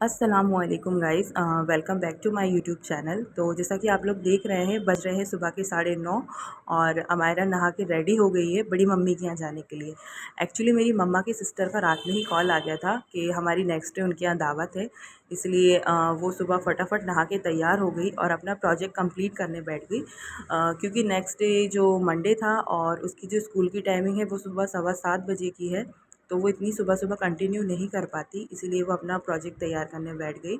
अस्सलामुअलैकुम guys, welcome back to my YouTube channel. तो जैसा कि आप लोग देख रहे हैं, बज रहे हैं सुबह के 9:30 और अमायरा नहा के रेडी हो गई है बड़ी मम्मी के यहाँ जाने के लिए। एक्चुअली मेरी मम्मा की सिस्टर का रात में ही कॉल आ गया था कि हमारी नेक्स्ट डे उनके यहाँ दावत है, इसलिए वो सुबह फटाफट नहा के तैयार हो गई और अपना प्रोजेक्ट कंप्लीट करने बैठ गई। क्योंकि नेक्स्ट डे जो मंडे था और उसकी जो स्कूल की टाइमिंग है वो सुबह 7:15 बजे की है, तो वो इतनी सुबह सुबह कंटिन्यू नहीं कर पाती, इसीलिए वो अपना प्रोजेक्ट तैयार करने बैठ गई,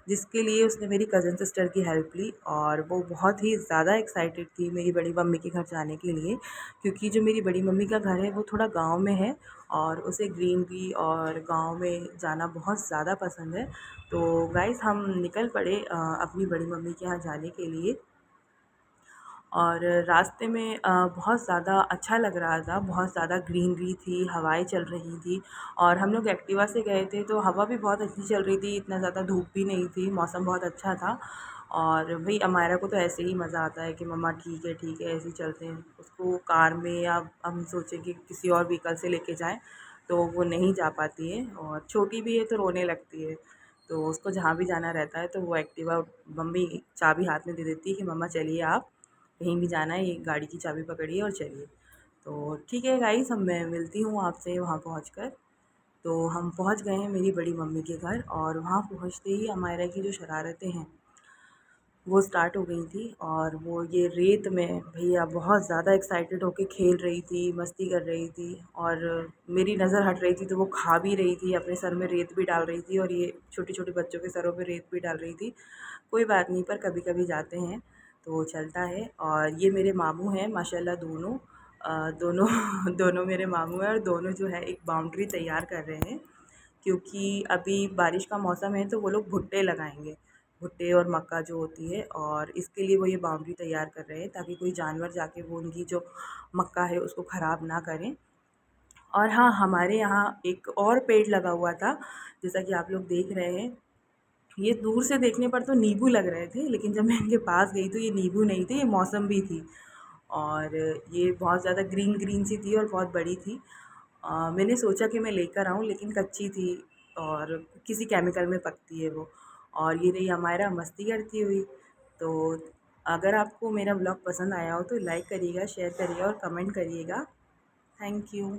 जिसके लिए उसने मेरी कज़न सिस्टर की हेल्प ली। और वो बहुत ही ज़्यादा एक्साइटेड थी मेरी बड़ी मम्मी के घर जाने के लिए, क्योंकि जो मेरी बड़ी मम्मी का घर है वो थोड़ा गांव में है और उसे ग्रीनरी और गांव में जाना बहुत ज़्यादा पसंद है। तो गाइस, हम निकल पड़े अपनी बड़ी मम्मी के यहाँ जाने के लिए। और रास्ते में बहुत ज़्यादा अच्छा लग रहा था, बहुत ज़्यादा ग्रीनरी थी, हवाएं चल रही थी। और हम लोग एक्टिवा से गए थे तो हवा भी बहुत अच्छी चल रही थी, इतना ज़्यादा धूप भी नहीं थी, मौसम बहुत अच्छा था। और भाई अमायरा को तो ऐसे ही मज़ा आता है कि मम्मा ठीक है ऐसे ही चलते हैं। उसको कार में या हम सोचें कि किसी और व्हीकल से लेके जाएं तो वो नहीं जा पाती है, और छोटी भी है तो रोने लगती है। तो उसको जहाँ भी जाना रहता है तो वो एक्टिवा मम्मी चाबी हाथ में दे देती है कि मम्मा चलिए, आप कहीं भी जाना है ये गाड़ी की चाबी पकड़िए और चलिए। तो ठीक है गाइस, अब मैं मिलती हूँ आपसे वहाँ पहुँचकर। तो हम पहुँच गए हैं मेरी बड़ी मम्मी के घर, और वहाँ पहुँचते ही अमायरा की जो शरारतें हैं वो स्टार्ट हो गई थी। और वो ये रेत में भैया बहुत ज़्यादा एक्साइटेड होके खेल रही थी, मस्ती कर रही थी। और मेरी नज़र हट रही थी तो वो खा भी रही थी, अपने सर में रेत भी डाल रही थी, और ये छोटे छोटे बच्चों के सरों पे रेत भी डाल रही थी। कोई बात नहीं, पर कभी कभी जाते हैं तो चलता है। और ये मेरे मामू हैं माशाल्लाह, दोनों दोनों दोनों मेरे मामू हैं, और दोनों जो है एक बाउंड्री तैयार कर रहे हैं, क्योंकि अभी बारिश का मौसम है तो वो लोग भुट्टे लगाएंगे, भुट्टे और मक्का जो होती है, और इसके लिए वो ये बाउंड्री तैयार कर रहे हैं ताकि कोई जानवर जाके वो उनकी जो मक्का है उसको ख़राब ना करें। और हाँ, हमारे यहाँ एक और पेड़ लगा हुआ था, जैसा कि आप लोग देख रहे हैं। ये दूर से देखने पर तो नींबू लग रहे थे, लेकिन जब मैं इनके पास गई तो ये नींबू नहीं थे, ये मौसम्बी थी। और ये बहुत ज़्यादा ग्रीन ग्रीन सी थी और बहुत बड़ी थी। मैंने सोचा कि मैं लेकर आऊँ, लेकिन कच्ची थी और किसी केमिकल में पकती है वो। और ये रही हमारा मस्ती करती हुई। तो अगर आपको मेरा ब्लॉग पसंद आया हो तो लाइक करिएगा, शेयर करिएगा और कमेंट करिएगा। Thank you.